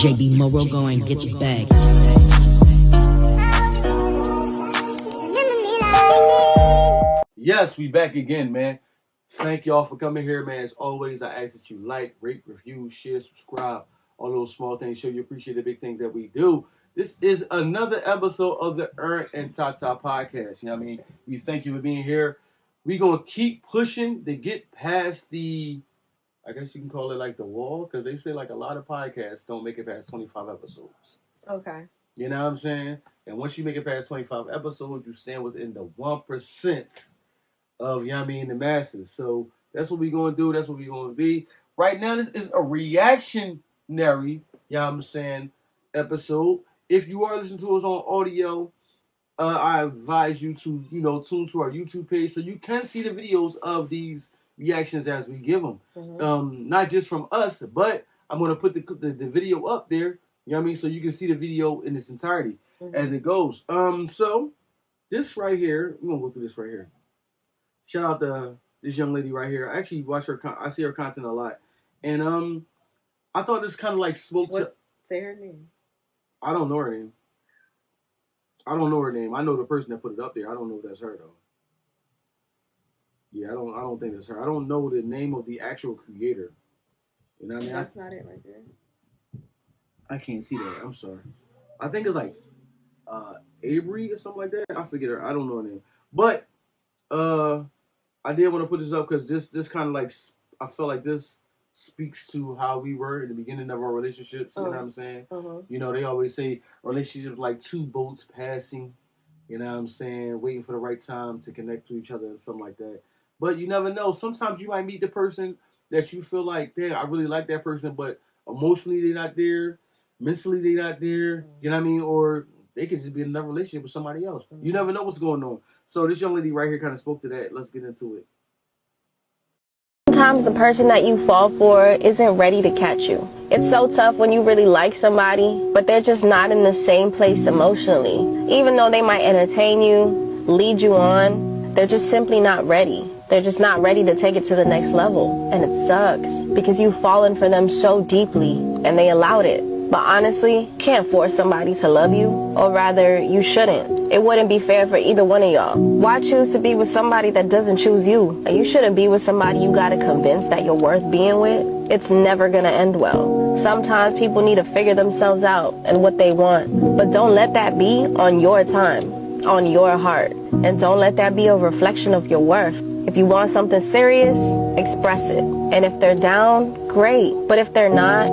JB Morrow going get your bag. Yes, we back again, man. Thank y'all for coming here, man. As always, I ask that you like, rate, review, share, subscribe, all those small things. Show you appreciate the big things that we do. This is another episode of the Ern TaTa podcast. You know what I mean? We thank you for being here. We're going to keep pushing to get past the, I guess you can call it like the wall, because they say like a lot of podcasts don't make it past 25 episodes. Okay. You know what I'm saying? And once you make it past 25 episodes, you stand within the 1% of, you know what I mean, the masses. So that's what we're going to do. That's what we're going to be. Right now, this is a reactionary, you know what I'm saying, episode. If you are listening to us on audio, I advise you to, tune to our YouTube page so you can see the videos of these reactions as we give them. Mm-hmm. Not just from us, but I'm going to put the video up there, you know what I mean, so you can see the video in its entirety as it goes. So this right here, we're going to go through this right here. Shout out to this young lady right here. I actually watch her. I see her content a lot, and I thought this kind of like spoke to. Say her name. I don't know her name. I don't know her name. I know the person that put it up there. I don't know if that's her though. Yeah, I don't think that's her. I don't know the name of the actual creator. You know what I mean? That's not it right there. I can't see that. I'm sorry. I think it's like Avery or something like that. I forget her. I don't know her name. But I did want to put this up because this kind of like, I felt like this speaks to how we were in the beginning of our relationships. You know what I'm saying? You know, they always say relationships like two boats passing. You know what I'm saying? Waiting for the right time to connect to each other and something like that. But you never know. Sometimes you might meet the person that you feel like, damn, I really like that person, but emotionally they're not there. Mentally they're not there. You know what I mean? Or they could just be in another relationship with somebody else. You never know what's going on. So this young lady right here kind of spoke to that. Let's get into it. Sometimes the person that you fall for isn't ready to catch you. It's so tough when you really like somebody, but they're just not in the same place emotionally. Even though they might entertain you, lead you on, they're just simply not ready. They're just not ready to take it to the next level. And it sucks because you've fallen for them so deeply and they allowed it. But honestly, you can't force somebody to love you, or rather, you shouldn't. It wouldn't be fair for either one of y'all. Why choose to be with somebody that doesn't choose you? You shouldn't be with somebody you gotta convince that you're worth being with. It's never gonna end well. Sometimes people need to figure themselves out and what they want. But don't let that be on your time, on your heart. And don't let that be a reflection of your worth. If you want something serious, express it. And if they're down, great. But if they're not,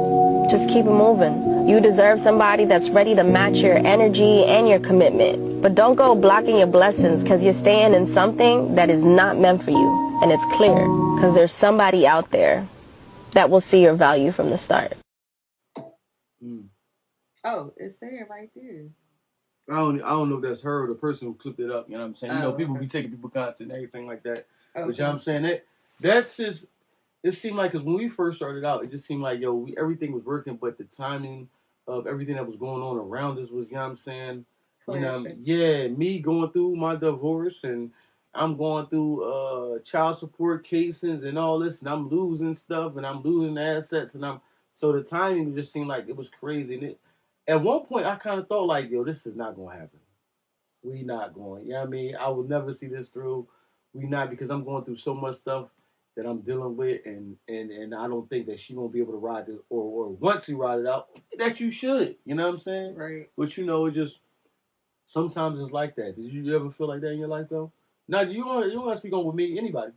just keep it moving. You deserve somebody that's ready to match your energy and your commitment. But don't go blocking your blessings because you're staying in something that is not meant for you. And it's clear because there's somebody out there that will see your value from the start. Oh, it's saying right there. I don't know if that's her or the person who clipped it up. You know what I'm saying? You know, people okay. be taking people content and everything like that. Okay. But you know what I'm saying? That's just, it seemed like, because when we first started out, it just seemed like, everything was working, but the timing of everything that was going on around us was, you know what I'm saying? Clashing. Me going through my divorce, and I'm going through child support cases and all this, and I'm losing stuff, and I'm losing assets, and so the timing just seemed like it was crazy. And at one point, I kind of thought like, this is not going to happen. We not going. You know what I mean? I will never see this through. We not, because I'm going through so much stuff that I'm dealing with, and I don't think that she won't be able to ride it or want to ride it out. That you should. You know what I'm saying? Right. But it just, sometimes it's like that. Did you ever feel like that in your life though? Now, you don't want to speak on with me, anybody.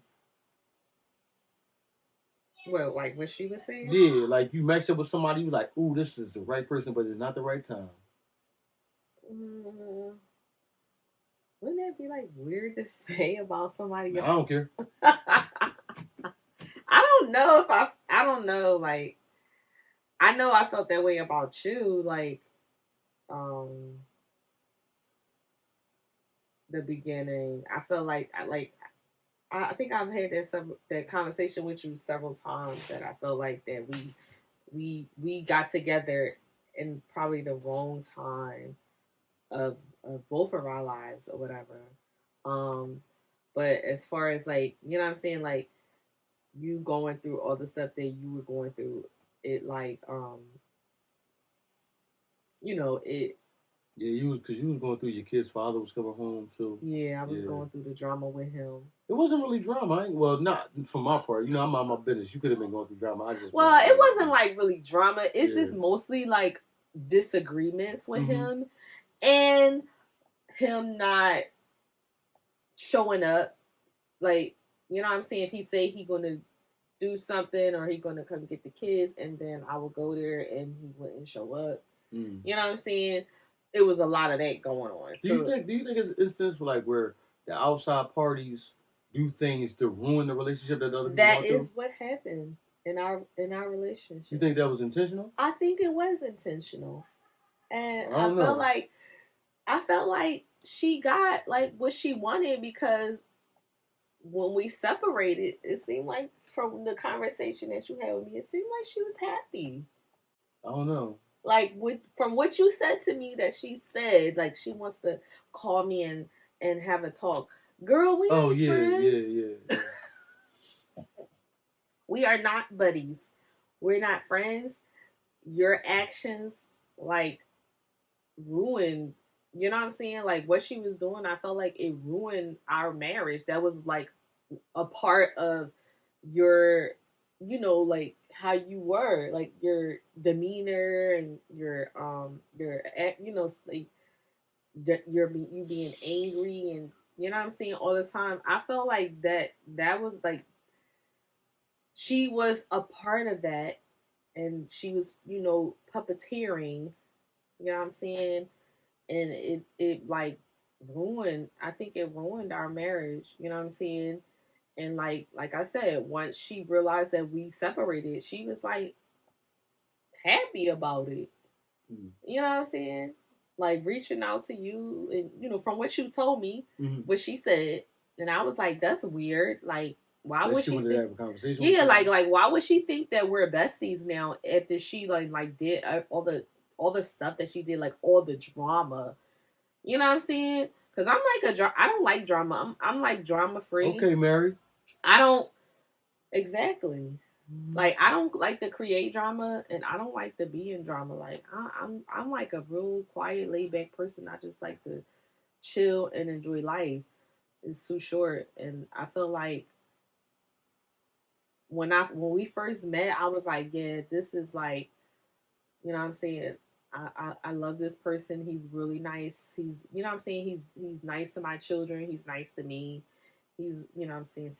Well, like what she was saying? Yeah, like you matched up with somebody, you like, ooh, this is the right person, but it's not the right time. Wouldn't that be like weird to say about somebody else? I don't care. I don't know if I don't know, like, I know I felt that way about you, like, the beginning. I feel like, I think I've had that conversation with you several times, that I felt like that we got together in probably the wrong time of both of our lives or whatever. But as far as, like, you know what I'm saying, like, you going through all the stuff that you were going through, it like you know, it. Yeah, you was going through your kid's father was coming home too. Yeah, I was going through the drama with him. It wasn't really drama. Well, not from my part. You know, I'm on my business. You could have been going through drama. It wasn't like really drama. It's just mostly like disagreements with him and him not showing up. Like, you know what I'm saying? If he say he gonna do something or he gonna come get the kids, and then I would go there and he wouldn't show up. You know what I'm saying? It was a lot of that going on. Do you think it's instance like where the outside parties do things to ruin the relationship that the other people that is what happened in our relationship? You think that was intentional? I think it was intentional, and I felt like she got like what she wanted, because when we separated, it seemed like from the conversation that you had with me, it seemed like she was happy. I don't know. Like, from what you said to me, that she said, like, she wants to call me and have a talk. Girl, we ain't friends. Yeah. We are not buddies. We're not friends. Your actions, like, ruined, you know what I'm saying? Like, what she was doing, I felt like it ruined our marriage. That was, like, a part of your, you know, like, how you were, like your demeanor and your you know, like you being angry, and you know what I'm saying, all the time. I felt like that was like she was a part of that, and she was, you know, puppeteering, you know what I'm saying, and it like ruined. I think it ruined our marriage. You know what I'm saying. And like I said, once she realized that we separated, she was like happy about it. You know what I'm saying? Like reaching out to you, and you know, from what you told me, what she said, and I was like, that's weird. Like, why would she think, have a conversation? Yeah, like why would she think that we're besties now after she like did all the stuff that she did, like all the drama. You know what I'm saying? Because I'm like I don't like drama. I'm like drama free. Okay, Mary. I don't exactly like. I don't like to create drama, and I don't like to be in drama. Like I'm like a real quiet, laid back person. I just like to chill and enjoy life. It's too short, and I feel like when we first met, I was like, yeah, this is like, you know what I'm saying. I love this person. He's really nice. He's, you know what I'm saying. He's nice to my children. He's nice to me. He's, you know what I'm saying,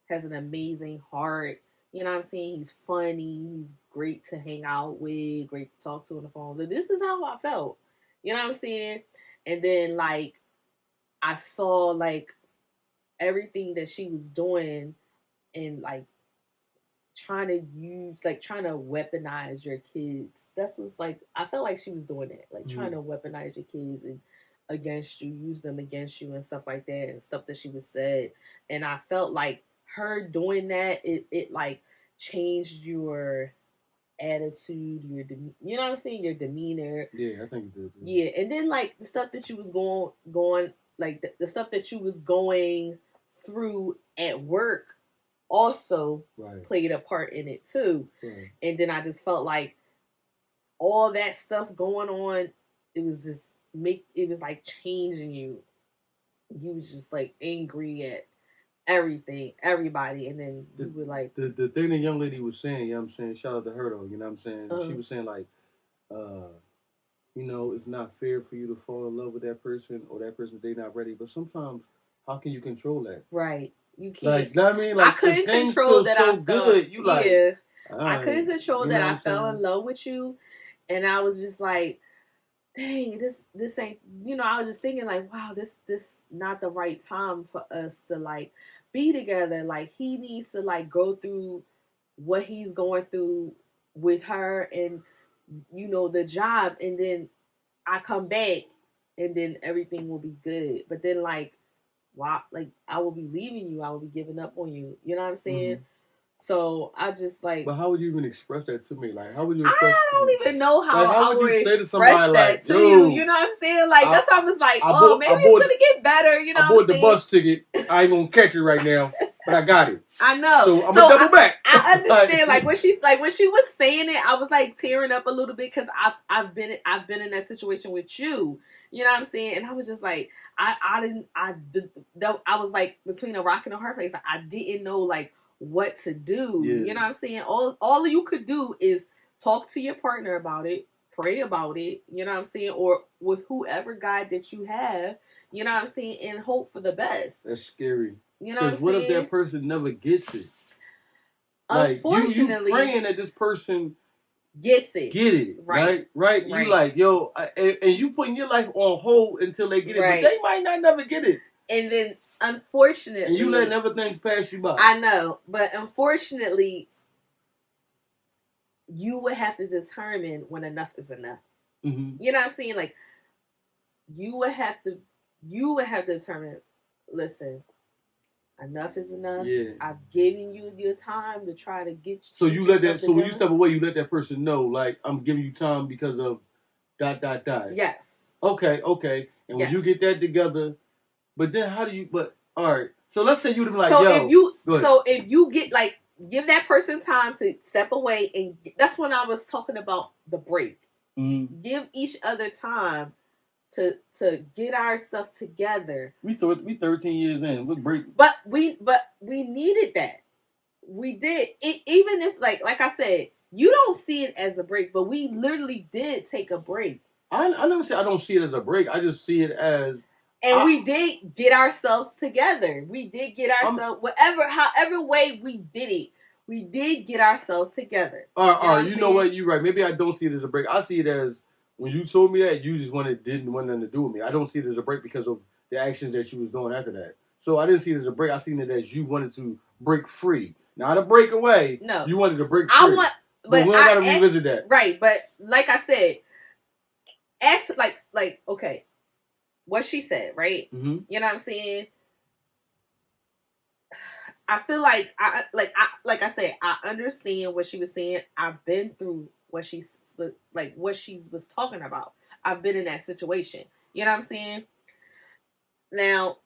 has an amazing heart. You know what I'm saying? He's funny. He's great to hang out with, great to talk to on the phone. But this is how I felt. You know what I'm saying? And then, like, I saw, like, everything that she was doing and, like, trying to weaponize your kids. That's what's, like, I felt like she was doing that. Like, trying to weaponize your kids and against you, use them against you and stuff like that, and stuff that she was said. And I felt like her doing that, it like changed your attitude, you know what I'm saying, your demeanor. Yeah, I think it did. Yeah, and then like the stuff that you was going like the stuff that you was going through at work also played a part in it too. Right. And then I just felt like all that stuff going on, it was just it was like changing you. You was just like angry at everything, everybody, and then you were like the thing the young lady was saying, you know what I'm saying, shout out to her though, you know what I'm saying, she was saying like, you know, it's not fair for you to fall in love with that person, or that person, they not ready. But sometimes, how can you control that? Right, you can't. Like, I mean, like, I couldn't control that. I felt good. You like, yeah, I couldn't control that. I fell in love with you, and I was just like, dang, this ain't, you know, I was just thinking like, wow, this not the right time for us to like be together. Like, he needs to like go through what he's going through with her, and you know, the job, and then I come back, and then everything will be good. But then like, wow, like I will be leaving you, I will be giving up on you. You know what I'm saying? Mm-hmm. So I just like. But how would you even express that to me? Like, how would you express? I don't even know how, like, I would say to somebody like, to you. You know what I'm saying? Like, that's how I was like, maybe it's gonna get better. You know, I bought the bus ticket. I ain't gonna catch it right now. but I got it. I know. So I'm gonna double back. I understand. Like when she was saying it, I was like tearing up a little bit because I've been in that situation with you. You know what I'm saying? And I was just like, I was like between a rock and a hard place. I didn't know like what to do. Yeah. You know what I'm saying? All you could do is talk to your partner about it, pray about it. You know what I'm saying? Or with whoever guide that you have. You know what I'm saying? And hope for the best. That's scary. You know what I'm saying? Because what if that person never gets it? Like, unfortunately, you praying that this person gets it. Get it. Right? You like, yo, and you putting your life on hold until they get it. But they might not never get it. And then, unfortunately... And you letting other things pass you by. I know. But unfortunately, you would have to determine when enough is enough. Mm-hmm. You know what I'm saying? Like, you would have to determine, listen, enough is enough. Yeah. I've given you your time to try to get you. So you let that. So when you step away, you let that person know, like, I'm giving you time because of ... Yes. Okay. And when you get that together, but then how do you? But all right. So let's say you'd be like, if you get like, give that person time to step away, and that's when I was talking about the break. Mm-hmm. Give each other time to get our stuff together. We 13 years in. Look, break. But we needed that. We did. Even if like I said, you don't see it as a break, but we literally did take a break. I never say I don't see it as a break. I just see it as. And we did get ourselves together. We did get ourselves however way we did it. We did get ourselves together. All right. You know what? You're right. Maybe I don't see it as a break. I see it as, when you told me that, you just didn't want nothing to do with me. I don't see it as a break because of the actions that you was doing after that. So I didn't see it as a break. I seen it as you wanted to break free, not a break away. No, you wanted to break free. But we gotta revisit that. Right, but like I said, ask like okay, what she said, right? Mm-hmm. You know what I'm saying? I feel like I said, I understand what she was saying. I've been through what she was talking about. I've been in that situation. You know what I'm saying? Now,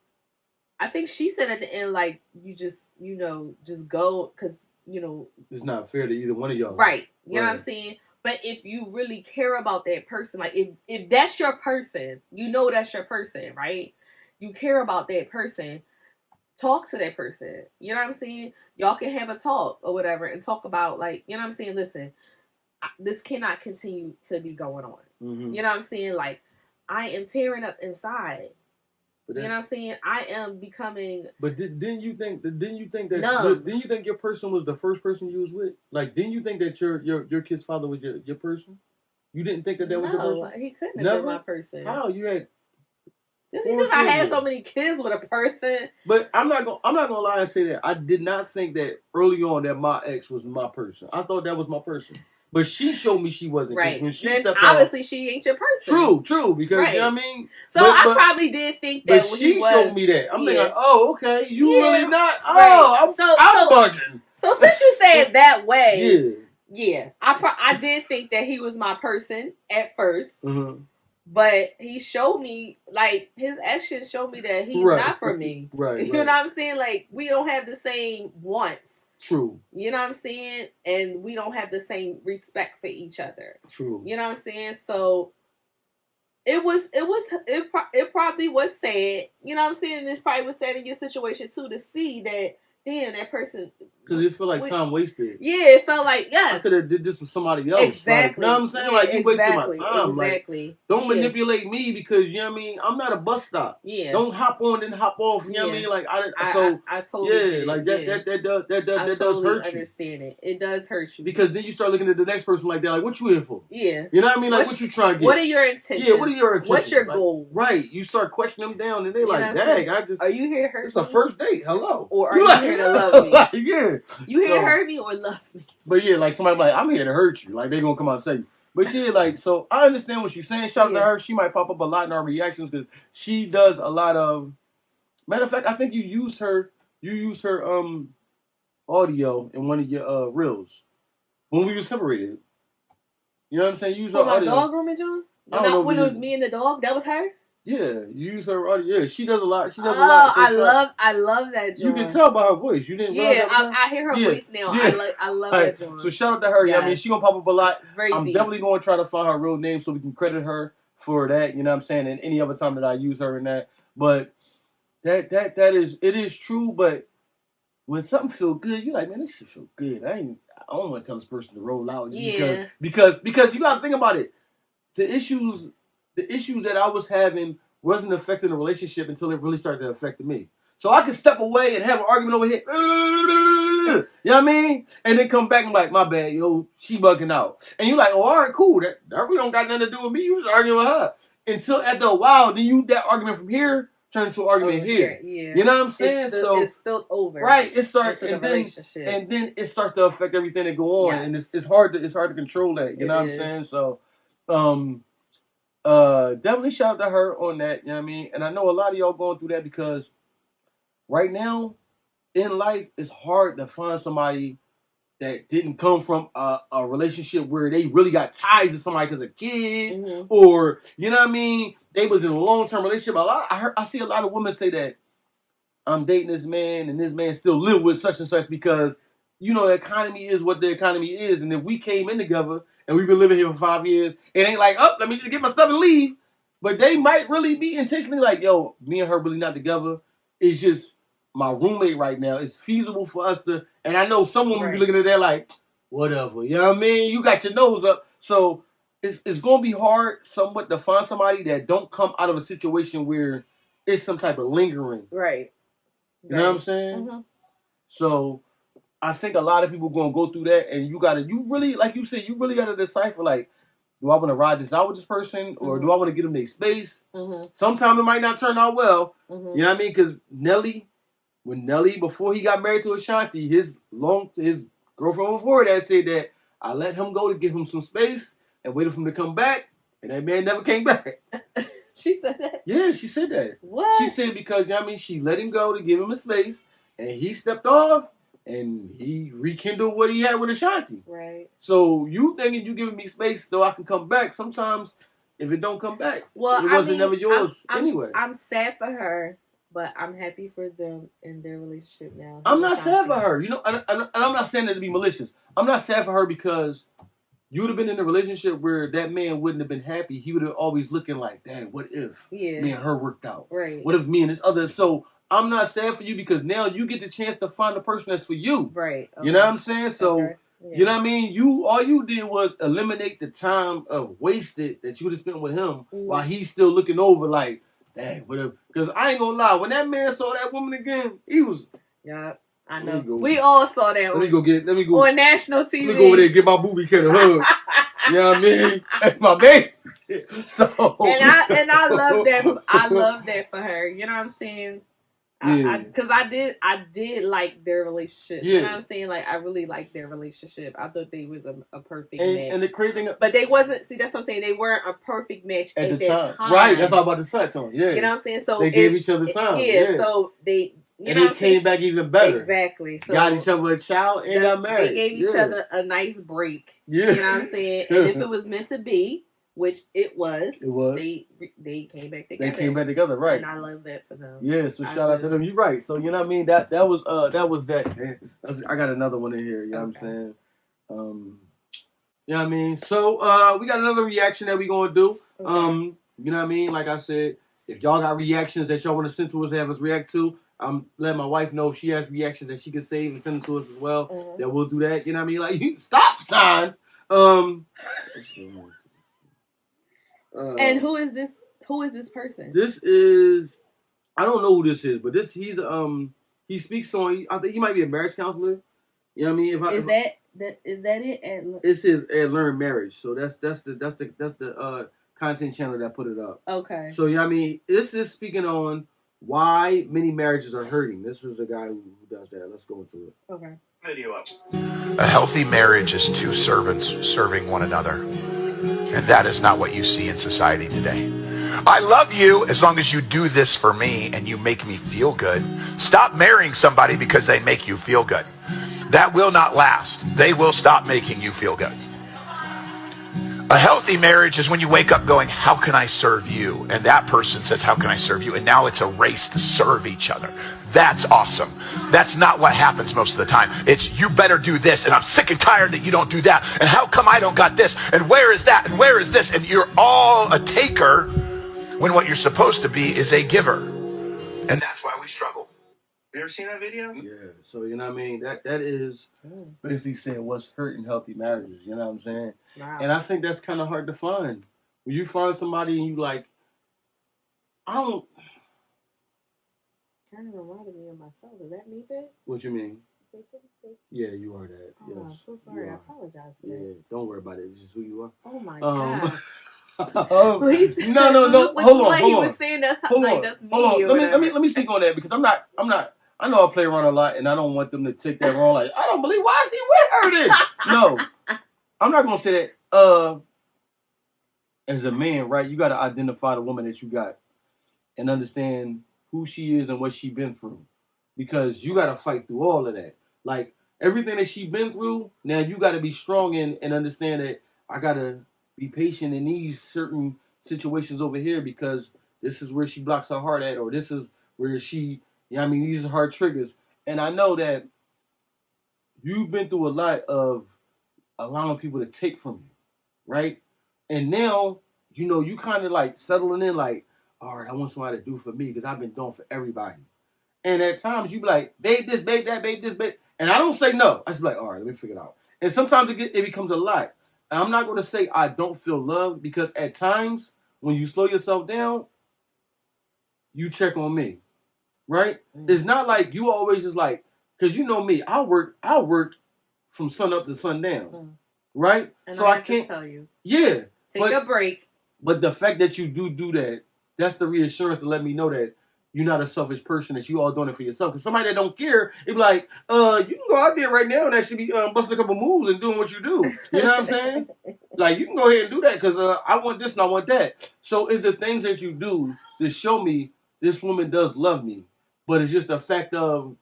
I think she said at the end, like, you just go, because, it's not fair to either one of y'all. Right. You know what I'm saying? But if you really care about that person, like, if that's your person, that's your person, right? You care about that person, talk to that person. You know what I'm saying? Y'all can have a talk or whatever and talk about, like, you know what I'm saying? Listen, this cannot continue to be going on. Mm-hmm. You know what I'm saying? Like, I am tearing up inside. You know what I'm saying? I am becoming. But didn't you think your person was the first person you was with? Like, didn't you think that your kid's father was your person? You didn't think that was your person? No, he couldn't have been my person. How? You had. Just because I had so many kids with a person. But I'm not gonna lie and say that I did not think that early on that my ex was my person. I thought that was my person. But she showed me she wasn't. Right. When she then stepped obviously out, she ain't your person. True. Because you know what I mean. So I probably did think that. But when she showed me that. I'm thinking, oh, okay, you really not. Right. Oh, I'm bugging. So since you say it that way, yeah, I did think that he was my person at first. Mm-hmm. But he showed me, like, his actions showed me that he's not for me. Right. You know what I'm saying? Like, we don't have the same wants. True. You know what I'm saying? And we don't have the same respect for each other. True. You know what I'm saying? So it probably was sad. You know what I'm saying? And it probably was sad in your situation too, to see that, damn, that person. Because it felt like time wasted. Yeah, it felt like, yes. I could have did this with somebody else. Exactly. Like, you know what I'm saying? Like, you wasted my time. Exactly. Like, don't manipulate me because, you know what I mean? I'm not a bus stop. Yeah. Don't hop on and hop off. You know what I mean? Like, I totally like, that does hurt you. I understand it. It does hurt you. Because then you start looking at the next person like that. Like, what you here for? Yeah. You know what I mean? Like, what you trying to get? What are your intentions? Yeah, what are your intentions? What's your goal? Right. You start questioning them down and they like, dang, are you here to hurt me? It's a first date. Hello. Or are you here to love me? Yeah. You here to hurt me or love me? But yeah, like somebody like, I'm here to hurt you. Like they gonna come out and say you. But yeah, like, so I understand what she's saying. Shout out to her. She might pop up a lot in our reactions because she does a lot of. Matter of fact, I think you used her audio in one of your reels when we were separated. You know what I'm saying? You used her audio. My dog grooming, John? When it was me and the dog, that was her? Yeah, you use her audio. Yeah, she does a lot. She does a lot. So I love that you joint. can tell by her voice. You didn't realize Yeah, that? I hear her voice now. Yeah. I love Like, that joint. so shout out to her. Yes. I mean, she gonna pop up a lot. Very I'm deep. definitely gonna try to find her real name so we can credit her for that. You know what I'm saying? And any other time that I use her in that. But it is true. But when something feel good, you're like, man, this shit feel good. I don't want to tell this person to roll out just because you gotta think about it. The issues that I was having wasn't affecting the relationship until it really started to affect me. So I could step away and have an argument over here. You know what I mean? And then come back and like, my bad, yo, she bugging out. And you're like, oh, all right, cool. That really don't got nothing to do with me. You was arguing with her. Until after a while, then that argument from here turned into an argument here. Yeah. You know what I'm saying? It spilled over. Right. It starts and then it starts to affect everything that go on. Yes. And it's hard to control that. You know what I'm saying? So definitely shout out to her on that, you know what I mean? And I know a lot of y'all going through that because right now in life it's hard to find somebody that didn't come from a relationship where they really got ties to somebody because a kid or you know what I mean, they was in a long-term relationship. I see a lot of women say that I'm dating this man and this man still live with such and such because you know the economy is what the economy is, and if we came in together and we've been living here for 5 years, it ain't like, oh, let me just get my stuff and leave. But they might really be intentionally like, yo, me and her really not together. It's just my roommate right now. It's feasible for us to, and I know someone will be looking at that like, whatever. You know what I mean? You got your nose up. So it's going to be hard somewhat to find somebody that don't come out of a situation where it's some type of lingering. Right. You know what I'm saying? Mm-hmm. So I think a lot of people going to go through that, and you really, like you said, you really got to decipher, like, do I want to ride this out with this person, or do I want to give them their space? Mm-hmm. Sometimes it might not turn out well. Mm-hmm. You know what I mean? Because when Nelly, before he got married to Ashanti, his girlfriend before that said that I let him go to give him some space and waited for him to come back, and that man never came back. She said that? Yeah, she said that. What? She said because, you know what I mean, she let him go to give him a space, and he stepped off, and he rekindled what he had with Ashanti. Right. So you thinking you giving me space so I can come back. Sometimes if it don't come back, it wasn't never yours anyway. I'm sad for her, but I'm happy for them in their relationship now. I'm not sad for her. You know, and I'm not saying that to be malicious. I'm not sad for her because you would have been in a relationship where that man wouldn't have been happy. He would have always looking like, dang, what if me and her worked out? Right. What if me and this other? So I'm not sad for you because now you get the chance to find the person that's for you. Right. Okay. You know what I'm saying? So, you know what I mean? All you did was eliminate the time of wasted that you would have spent with him while he's still looking over like, dang, whatever. Because I ain't gonna lie, when that man saw that woman again, he was... Yeah, I know. We all saw that. Let me go on national TV. Let me go over there and get my booby cat a hug. You know what I mean? That's my baby. So... And I love that. I love that for her. You know what I'm saying? Because I did like their relationship. Yeah. You know what I'm saying? Like, I really liked their relationship. I thought they was a perfect match. And the crazy thing... But they wasn't... See, that's what I'm saying. They weren't a perfect match at that time. Right. That's all about the touch on. Yeah. You know what I'm saying? So they gave each other time. Yeah. So they... and it came back even better. Exactly. So got each other a child and got married. They gave each other a nice break. Yeah. You know what I'm saying? And if it was meant to be... Which it was. They came back together. They came back together, right? And I love that for them. Yeah, so shout out to them. You're right. So you know what I mean. That was that. Man. I got another one in here. You know what I'm saying. You know what I mean. So we got another reaction that we gonna do. Okay. You know what I mean. Like I said, if y'all got reactions that y'all want to send to us, have us react to. I'm letting my wife know if she has reactions that she can save and send them to us as well. Mm-hmm. That we'll do that. You know what I mean. Like stop sign. And who is this? Who is this person? This is, I don't know who this is, but he speaks on. I think he might be a marriage counselor. You know what I mean? Is that it? It says at Learn Marriage. So that's the content channel that put it up. Okay. So you know what I mean? This is speaking on why many marriages are hurting. This is a guy who does that. Let's go into it. Okay. Video up. A healthy marriage is two servants serving one another. And that is not what you see in society today. I love you as long as you do this for me and you make me feel good. Stop marrying somebody because they make you feel good. That will not last. They will stop making you feel good. A healthy marriage is when you wake up going, how can I serve you? And that person says, how can I serve you? And now it's a race to serve each other. That's awesome. That's not what happens most of the time. It's you better do this, and I'm sick and tired that you don't do that. And how come I don't got this? And where is that? And where is this? And you're all a taker when what you're supposed to be is a giver. And that's why we struggle. You ever seen that video? Yeah, so you know what I mean? That is basically saying what's hurting healthy marriages, you know what I'm saying? Wow. And I think that's kind of hard to find. When you find somebody and you like, I don't... Kind of reminded me of myself. Is that me, babe? What you mean? Yeah, you are that. Oh, Yes, I'm so sorry. I apologize for yeah, that. don't worry about it. It's just who you are. Oh my god. No. Look Hold on. He was saying that's how, Hold like on. that's me. Hold or on. whatever. Let me speak on that because I'm not. I know I play around a lot, and I don't want them to take that wrong. Like, I don't believe why is he with her then? No, I'm not gonna say that. As a man, right, you got to identify the woman that you got and understand who she is and what she been through, because you got to fight through all of that. Like everything that she been through, now you got to be strong and understand that I got to be patient in these certain situations over here because this is where she blocks her heart at, or this is where she, you know what I mean, these are hard triggers. And I know that you've been through a lot of allowing people to take from you, right? And now, you know, you kind of like settling in like, all right, I want somebody to do for me because I've been doing for everybody. And at times you be like, babe this, babe that, babe this, babe. And I don't say no. I just be like, all right, let me figure it out. And sometimes it becomes a lot. And I'm not going to say I don't feel love because at times when you slow yourself down, you check on me, right? It's not like you always just like, because you know me, I work from sun up to sundown, right? And so I can't tell you, yeah. take a break. But the fact that you do that, that's the reassurance to let me know that you're not a selfish person, that you all doing it for yourself. Because somebody that don't care, it be like, you can go out there right now and actually be busting a couple moves and doing what you do. You know what I'm saying? Like, you can go ahead and do that because I want this and I want that. So it's the things that you do to show me this woman does love me. But it's just the fact of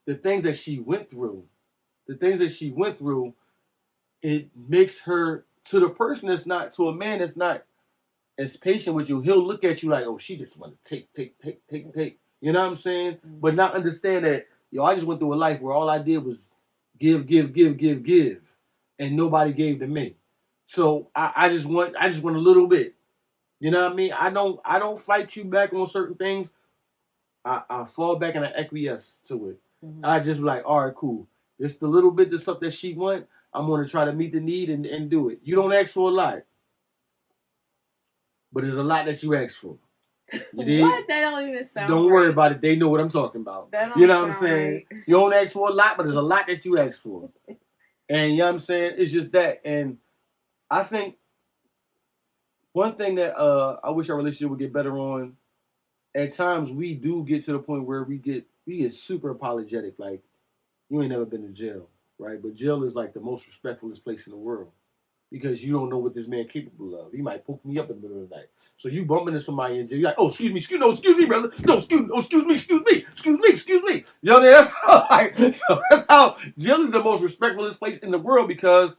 the things that she went through. The things that she went through, it makes her, to the person that's not, to a man that's not as patient with you, he'll look at you like, oh, she just want to take. You know what I'm saying? Mm-hmm. But not understand that, yo, I just went through a life where all I did was give. And nobody gave to me. So I just want a little bit. You know what I mean? I don't fight you back on certain things. I fall back and I acquiesce to it. Mm-hmm. I just be like, all right, cool. Just the little bit, the stuff that she want, I'm going to try to meet the need and do it. You don't ask for a lot. But there's a lot that you ask for. You did? What? That don't even sound Don't right. worry about it. They know what I'm talking about. You know what I'm saying? Right. You don't ask for a lot, but there's a lot that you ask for. And you know what I'm saying? It's just that. And I think one thing that I wish our relationship would get better on, at times we do get to the point where we get super apologetic. Like, you ain't never been to jail, right? But jail is like the most respectfulest place in the world. Because you don't know what this man capable of. He might poke me up in the middle of the night. So you bump into somebody in jail. You're like, oh, excuse me, brother. No, excuse me. You know, that's how jail is the most respectfulest place in the world because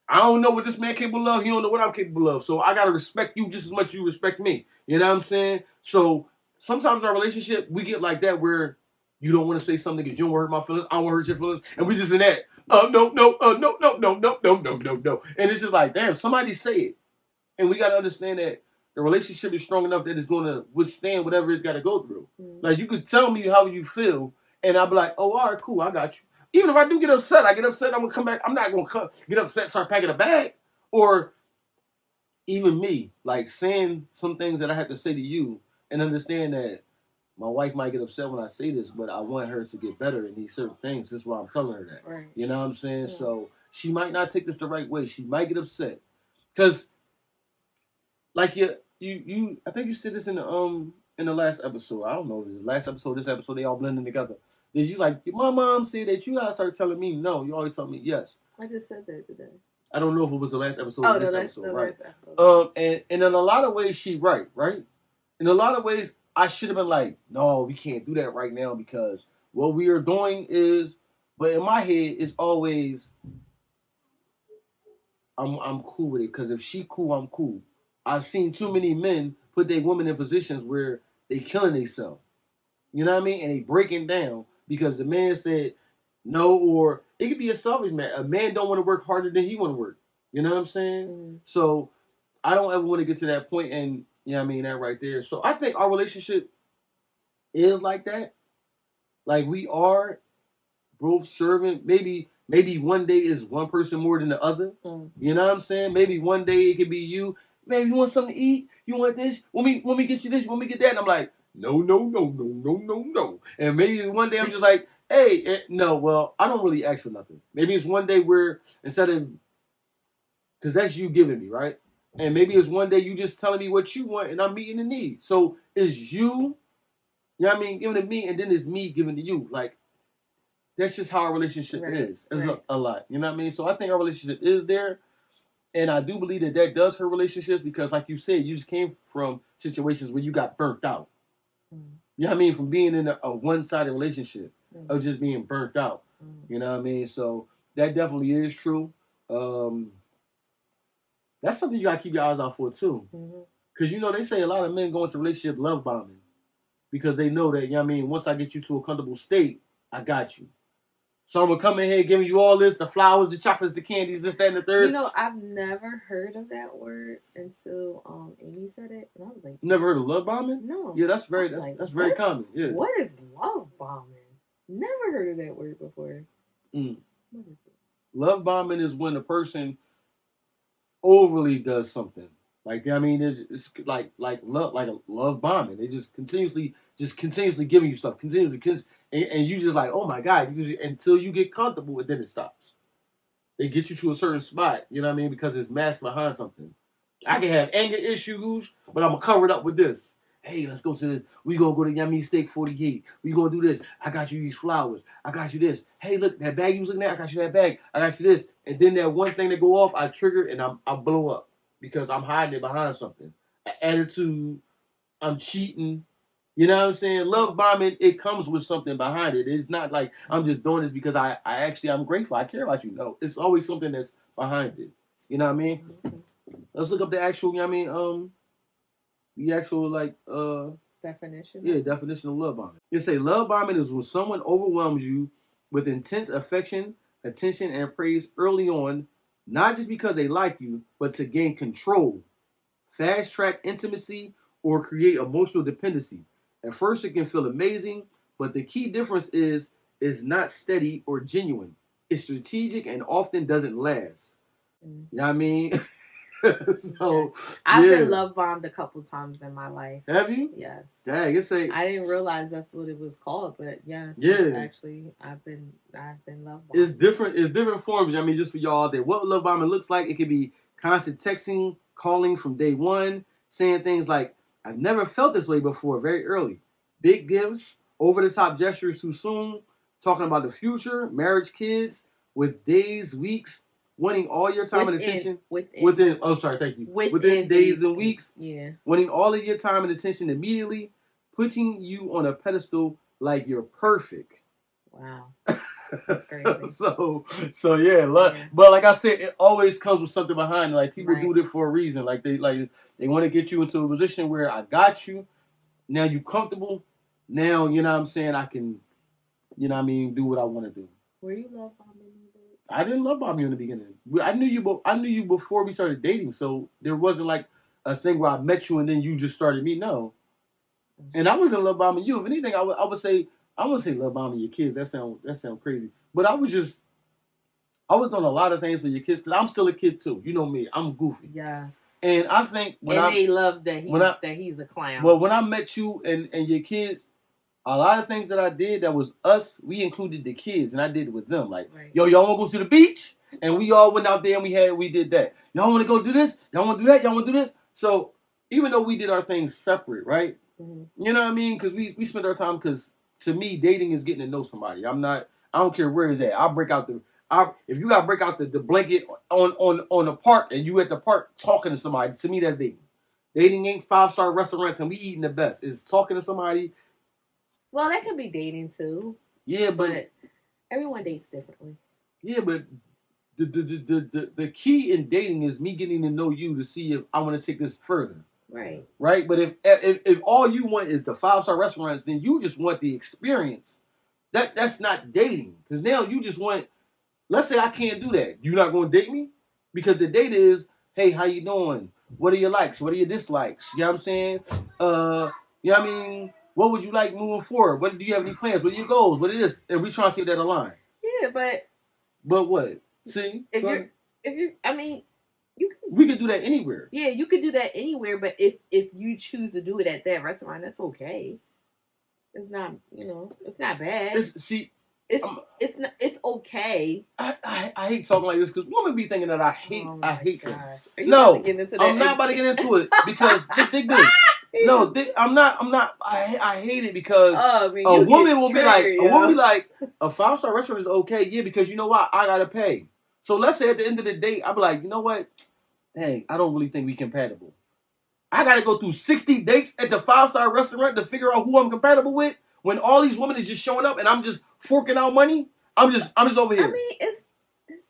I don't know what this man capable of. You don't know what I'm capable of. So I got to respect you just as much as you respect me. You know what I'm saying? So sometimes in our relationship, we get like that where you don't want to say something because you don't want to hurt my feelings. I don't want to hurt your feelings. And we just in that. No. And it's just like, damn, somebody say it. And we got to understand that the relationship is strong enough that it's going to withstand whatever it's got to go through. Mm-hmm. Like, you could tell me how you feel, and I'll be like, oh, all right, cool, I got you. Even if I do get upset, I'm going to come back. I'm not going to get upset, start packing a bag. Or even me, like, saying some things that I have to say to you and understand that my wife might get upset when I say this, but I want her to get better in these certain things. This is why I'm telling her that. Right. You know what I'm saying? Yeah. So she might not take this the right way. She might get upset. Because, like, you I think you said this in the last episode. I don't know if it was the last episode, this episode, they all blending together. Is you like, my mom said that you gotta start telling me no. You always tell me yes. I just said that today. I don't know if it was the last episode or this episode, right? And in a lot of ways, she right? In a lot of ways, I should have been like, no, we can't do that right now because what we are doing is, but in my head, it's always, I'm cool with it. Because if she cool, I'm cool. I've seen too many men put their women in positions where they killing themselves. You know what I mean? And they breaking down because the man said no, or it could be a selfish man. A man don't want to work harder than he want to work. You know what I'm saying? Mm. So I don't ever want to get to that point, and you know what I mean, that right there. So I think our relationship is like that. Like we are both serving. Maybe one day is one person more than the other. Mm. You know what I'm saying? Maybe one day it could be you. Maybe you want something to eat. You want this? When we get you this? When we get that? And I'm like, no. And maybe one day I'm just like, hey, no. Well, I don't really ask for nothing. Maybe it's one day where instead of, because that's you giving me, right? And maybe it's one day you just telling me what you want and I'm meeting the need. So it's you know what I mean, giving to me, and then it's me giving to you. Like, that's just how our relationship is. It's a lot. You know what I mean? So I think our relationship is there. And I do believe that does hurt relationships because, like you said, you just came from situations where you got burnt out. Mm. You know what I mean? From being in a one-sided relationship of just being burnt out. Mm. You know what I mean? So that definitely is true. That's something you got to keep your eyes out for, too. Because, you know, they say a lot of men go into relationship love bombing because they know that, you know what I mean, once I get you to a comfortable state, I got you. So I'm going to come in here giving you all this, the flowers, the chocolates, the candies, this, that, and the third. You know, I've never heard of that word until Amy said it. And I was like, never heard of love bombing? No. Yeah, that's very very common. Yeah. What is love bombing? Never heard of that word before. Mm. What is it? Love bombing is when a person overly does something. Like, I mean, it's like a love bombing. They just continuously giving you stuff, and you just like, oh my God, until you get comfortable, and then it stops. They get you to a certain spot, you know what I mean, because it's masked behind something. I can have anger issues, but I'm gonna cover it up with this. Hey, let's go to this. We gonna go to Yummy Steak 48. We gonna do this. I got you these flowers. I got you this. Hey, look, that bag you was looking at. I got you that bag. I got you this. And then that one thing that go off, I trigger and I blow up because I'm hiding it behind something. An attitude. I'm cheating. You know what I'm saying? Love bombing, it comes with something behind it. It's not like I'm just doing this because I'm grateful. I care about you. No, it's always something that's behind it. You know what I mean? Let's look up the actual, you know what I mean? The actual, like, definition. Yeah, definition of love bombing. It say love bombing is when someone overwhelms you with intense affection, attention, and praise early on, not just because they like you, but to gain control, fast track intimacy, or create emotional dependency. At first, it can feel amazing, but the key difference is not steady or genuine. It's strategic and often doesn't last. You know what I mean? So I've been love bombed a couple times in my life. Have you? Yes. Dang, I didn't realize that's what it was called, but yes. Yeah. Actually, I've been love bombed. It's different forms. I mean, just for y'all out there, what love bombing looks like, it could be constant texting, calling from day one, saying things like, I've never felt this way before, very early. Big gifts, over-the-top gestures too soon, talking about the future, marriage, kids, with days, weeks, wanting all your time and attention. Within days and weeks. Yeah. Wanting all of your time and attention immediately, putting you on a pedestal like you're perfect. Wow. That's crazy. so yeah, but like I said, it always comes with something behind it. Like people do it for a reason. Like they want to get you into a position where I got you. Now you comfortable. Now you know what I'm saying. I can, you know what I mean, do what I want to do. Were you love bombing me? I didn't love bomb you in the beginning. I knew you before we started dating. So there wasn't like a thing where I met you and then you just started me. No. And I wasn't love bombing you. If anything, I would say. I wouldn't say love bombing your kids. That sound crazy. But I was doing a lot of things for your kids because I'm still a kid too. You know me. I'm goofy. Yes. And I think they love that he's a clown. Well, when I met you and your kids, a lot of things that I did that was us, we included the kids and I did it with them. Like, yo, y'all want to go to the beach? And we all went out there and we did that. Y'all want to go do this? Y'all want to do that? Y'all want to do this? So even though we did our things separate, right? Mm-hmm. You know what I mean? Because we spent our time because. To me, dating is getting to know somebody. I don't care where it's at. If you got to break out the blanket on the park and you at the park talking to somebody, to me, that's dating. Dating ain't 5-star restaurants and we eating the best. It's talking to somebody. Well, that could be dating too. Yeah, but everyone dates differently. Yeah, but the key in dating is me getting to know you to see if I want to take this further. Right. Right? But if all you want is the 5-star restaurants, then you just want the experience. That's not dating. Because now you just want, let's say I can't do that. You're not going to date me? Because the date is, hey, how you doing? What are your likes? What are your dislikes? You know what I'm saying? You know what I mean? What would you like moving forward? What do you have any plans? What are your goals? What it is? And we trying to see that align. Yeah, but what? See? if you I mean, we could do that anywhere. Yeah, you could do that anywhere, but if you choose to do it at that restaurant, that's okay. It's not, it's not bad. It's okay. I hate talking like this because women be thinking that I hate them. No, I'm not about to get into it because dig this. No, I'm not. I hate it because a woman will be like, a 5-star restaurant is okay, yeah, because you know what, I gotta pay. So let's say at the end of the day, I'll be like, you know what, dang, I don't really think we compatible. I gotta go through 60 dates at the 5-star restaurant to figure out who I'm compatible with. When all these women is just showing up and I'm just forking out money, I'm just over here. I mean, it's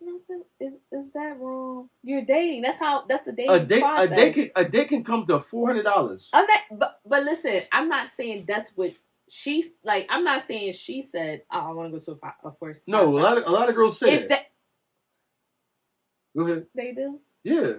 nothing. Is that wrong? You're dating. That's the dating process. A date can come to $400. But listen, I'm not saying that's what she's like. I'm not saying she said, "Oh, I want to go to a first." No, a lot of girls say that. Go ahead. They do. Yeah,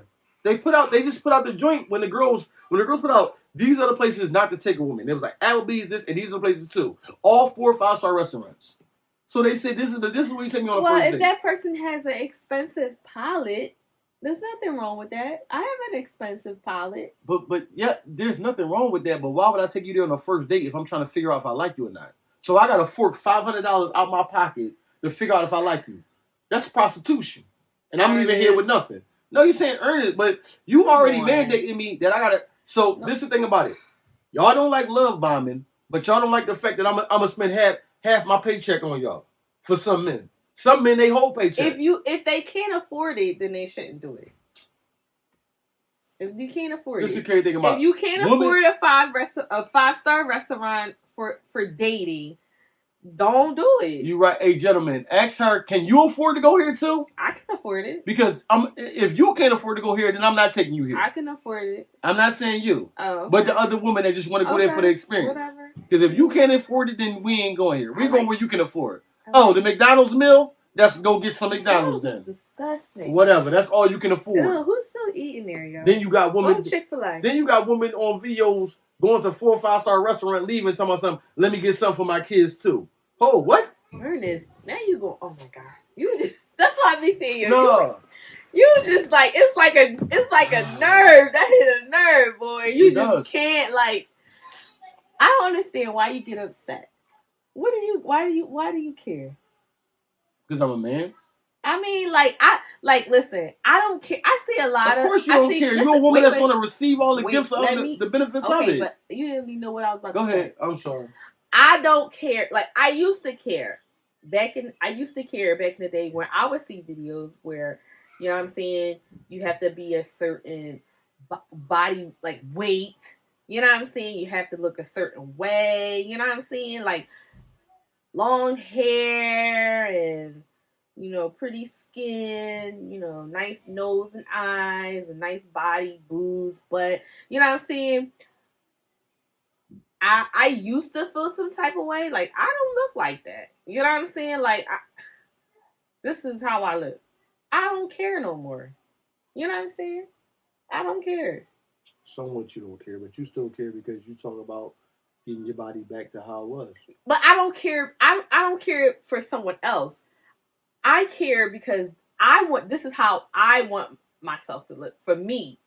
they just put out the joint when the girls put out. These are the places not to take a woman. It was like Applebee's, this, and these are the places too. All 4 5-star restaurants. So they said this is where you take me on a first date. Well, if that person has an expensive palate, there's nothing wrong with that. I have an expensive palate. But yeah, there's nothing wrong with that. But why would I take you there on a first date if I'm trying to figure out if I like you or not? So I got to fork $500 out my pocket to figure out if I like you. That's prostitution, and I'm even here with nothing. No, you're saying earn it, but you already mandated me that I gotta. So this is the thing about it. Y'all don't like love bombing, but y'all don't like the fact that I'm gonna spend half my paycheck on y'all for some men. Some men they whole paycheck. If they can't afford it, then they shouldn't do it. If you can't afford this is the crazy thing about if you can't afford a 5-star restaurant for dating, don't do it. You right, hey gentlemen, ask her, can you afford to go here too? I can afford it. Because if you can't afford to go here, then I'm not taking you here. I can afford it. I'm not saying you. Oh, okay. But the other women that just want to go there for the experience. Whatever. Because if you can't afford it, then we ain't going here. We're going where you can afford. Oh, the McDonald's meal? Let's go get some McDonald's then. That's disgusting. Whatever. That's all you can afford. Ew, who's still eating there, y'all? Then you got women. Go to Chick-fil-A. Then you got women on videos going to 4 or 5-star restaurant, leaving, talking about something. Let me get something for my kids too. Oh, what? Ernest, now you go. Oh my God, you just. That's why I be seeing you. No. You just like it's like a nerve that hit a nerve, boy. You just can't like. I don't understand why you get upset. Why do you care? Because I'm a man. I mean, listen, I don't care. I see a lot of. Of course you don't care. You're a woman that's going to receive all the gifts of the benefits of it. But you didn't even know what I was about to say. Go ahead. I'm sorry. I don't care. Like I used to care back in the day when I would see videos where, you know what I'm saying, you have to be a certain body like weight. You know what I'm saying? You have to look a certain way. You know what I'm saying? Like long hair and, pretty skin, nice nose and eyes, a nice body, boobs, butt. You know what I'm saying? I used to feel some type of way. Like, I don't look like that. You know what I'm saying? Like, this is how I look. I don't care no more. You know what I'm saying? I don't care. Somewhat you don't care, but you still care because you talk about getting your body back to how it was. But I don't care. I don't care for someone else. I care because this is how I want myself to look. For me.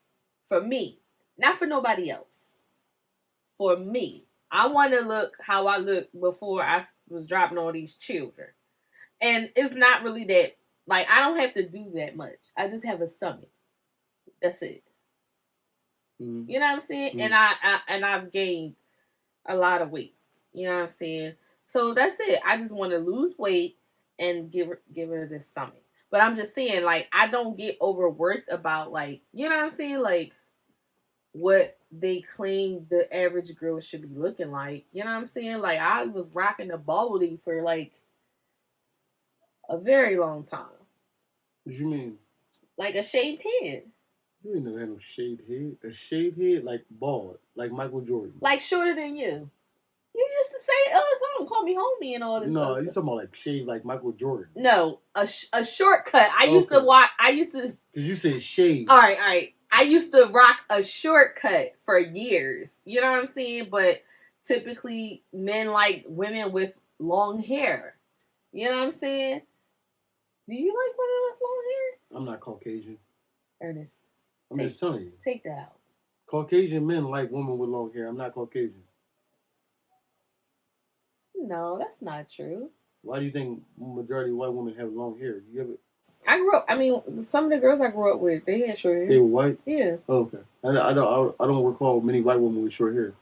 Not for nobody else. For me. I want to look how I looked before I was dropping all these children. And it's not really that, like, I don't have to do that much. I just have a stomach. That's it. Mm-hmm. You know what I'm saying? Mm-hmm. And I've gained a lot of weight. You know what I'm saying? So that's it. I just want to lose weight and give her this stomach. But I'm just saying, like, I don't get overworked about, like, you know what I'm saying? Like, what they claim the average girl should be looking like. You know what I'm saying? Like, I was rocking the balding for, like, a very long time. What you mean? Like a shaved head. You ain't never had no shaved head. A shaved head, like bald, like Michael Jordan. Like shorter than you. You used to say it all the time, call me homie and all this. No, you talking about like shaved like Michael Jordan. No, a shortcut. I used to watch. Cause you said shaved. All right. I used to rock a shortcut for years. You know what I'm saying? But typically, men like women with long hair. You know what I'm saying? Do you like women with long hair? I'm not Caucasian. Ernest, I'm just telling you. Take that out. Caucasian men like women with long hair. I'm not Caucasian. No, that's not true. Why do you think majority of white women have long hair? I grew up. I mean, some of the girls I grew up with, they had short hair. They were white. Yeah. Oh, okay. I don't recall many white women with short hair.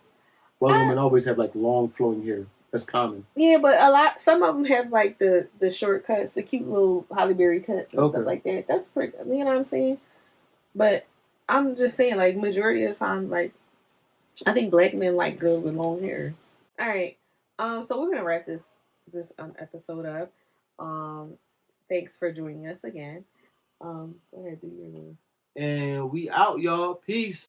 White women always have like long flowing hair. That's common. Yeah, but some of them have like the short cuts, the cute little Holly Berry cuts and stuff like that. That's pretty. You know what I'm saying? But I'm just saying, like majority of the time, like I think black men like girls with long hair. All right. So we're gonna wrap this episode up. Thanks for joining us again. Go ahead, do your name. And we out, y'all. Peace.